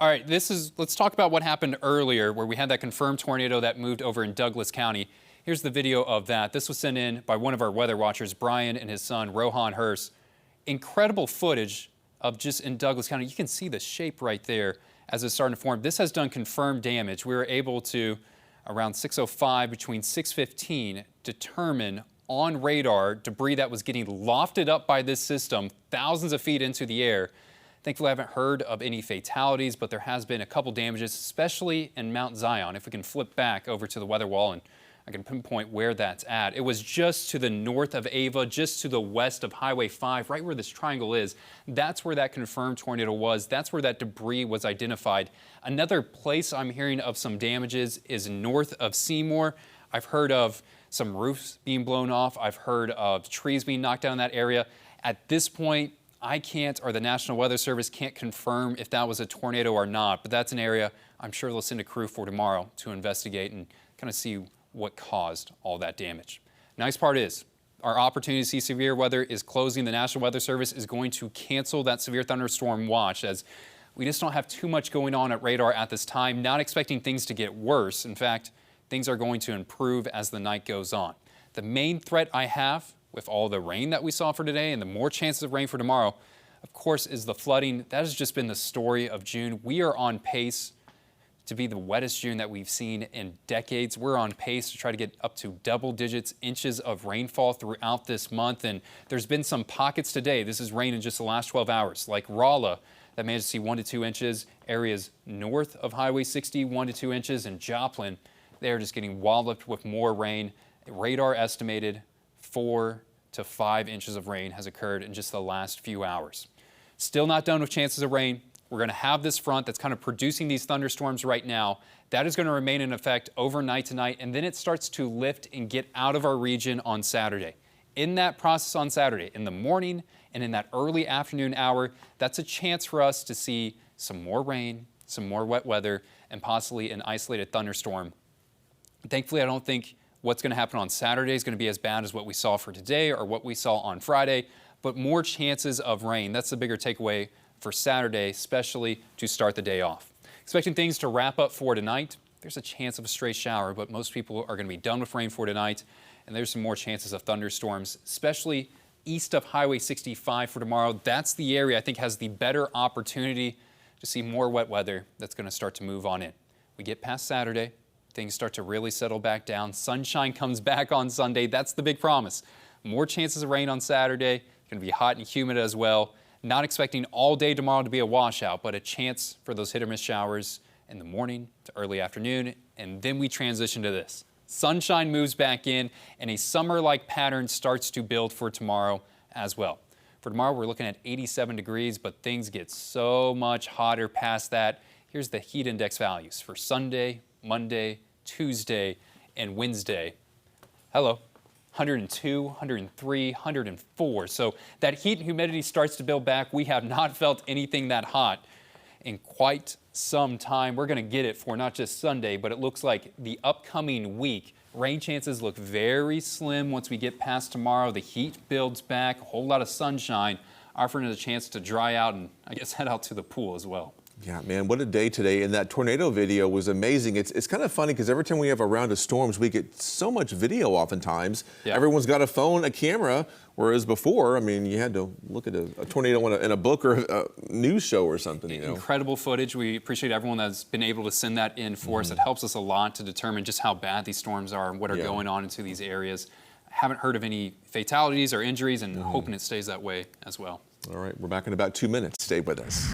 All right, let's talk about what happened earlier where we had that confirmed tornado that moved over in Douglas County. Here's the video of that. This was sent in by one of our weather watchers, Brian, and his son, Rohan Hurst. Incredible footage of just in Douglas County. You can see the shape right there as it's starting to form. This has done confirmed damage. We were able to, around 6:05, between 6:15, determine on radar debris that was getting lofted up by this system thousands of feet into the air. Thankfully, I haven't heard of any fatalities, but there has been a couple damages, especially in Mount Zion. If we can flip back over to the weather wall and I can pinpoint where that's at. It was just to the north of Ava, just to the west of Highway 5, right where this triangle is. That's where that confirmed tornado was. That's where that debris was identified. Another place I'm hearing of some damages is north of Seymour. I've heard of some roofs being blown off. I've heard of trees being knocked down in that area. At this point, I can't, or the National Weather Service can't confirm if that was a tornado or not, but that's an area I'm sure they'll send a crew for tomorrow to investigate and kind of see what caused all that damage. Nice part is, our opportunity to see severe weather is closing. The National Weather Service is going to cancel that severe thunderstorm watch as we just don't have too much going on at radar at this time, not expecting things to get worse. In fact, things are going to improve as the night goes on. The main threat I have with all the rain that we saw for today and the more chances of rain for tomorrow, of course, is the flooding. That has just been the story of June. We are on pace to be the wettest June that we've seen in decades. We're on pace to try to get up to double digits inches of rainfall throughout this month. And there's been some pockets today. This is rain in just the last 12 hours, like Rolla, that managed to see 1 to 2 inches. Areas north of Highway 60, 1 to 2 inches. And Joplin, they're just getting walloped with more rain. Radar estimated 4 to 5 inches of rain has occurred in just the last few hours. Still not done with chances of rain. We're going to have this front that's kind of producing these thunderstorms right now. That is going to remain in effect overnight tonight, and then it starts to lift and get out of our region on Saturday. In that process on Saturday, in the morning and in that early afternoon hour, that's a chance for us to see some more rain, some more wet weather, and possibly an isolated thunderstorm. Thankfully, I don't think what's going to happen on Saturday is going to be as bad as what we saw for today or what we saw on Friday, but more chances of rain. That's the bigger takeaway for Saturday, especially to start the day off. Expecting things to wrap up for tonight. There's a chance of a stray shower, but most people are going to be done with rain for tonight, and there's some more chances of thunderstorms, especially east of Highway 65 for tomorrow. That's the area I think has the better opportunity to see more wet weather that's going to start to move on in. We get past Saturday, things start to really settle back down. Sunshine comes back on Sunday. That's the big promise. More chances of rain on Saturday. It's going to be hot and humid as well. Not expecting all day tomorrow to be a washout, but a chance for those hit or miss showers in the morning to early afternoon. And then we transition to this. Sunshine moves back in and a summer-like pattern starts to build for tomorrow as well. For tomorrow, we're looking at 87 degrees, but things get so much hotter past that. Here's the heat index values for Sunday, Monday, Tuesday, and Wednesday. Hello. 102, 103, 104. So that heat and humidity starts to build back. We have not felt anything that hot in quite some time. We're going to get it for not just Sunday, but it looks like the upcoming week. Rain chances look very slim once we get past tomorrow. The heat builds back, a whole lot of sunshine, offering us a chance to dry out and I guess head out to the pool as well. Yeah, man, what a day today. And that tornado video was amazing. It's kind of funny because every time we have a round of storms, we get so much video oftentimes. Yeah. Everyone's got a phone, a camera, whereas before, I mean, you had to look at a tornado in a book or a news show or something, you know. Incredible footage. We appreciate everyone that's been able to send that in for us. It helps us a lot to determine just how bad these storms are and what are going on into these areas. I haven't heard of any fatalities or injuries and hoping it stays that way as well. All right, we're back in about 2 minutes. Stay with us.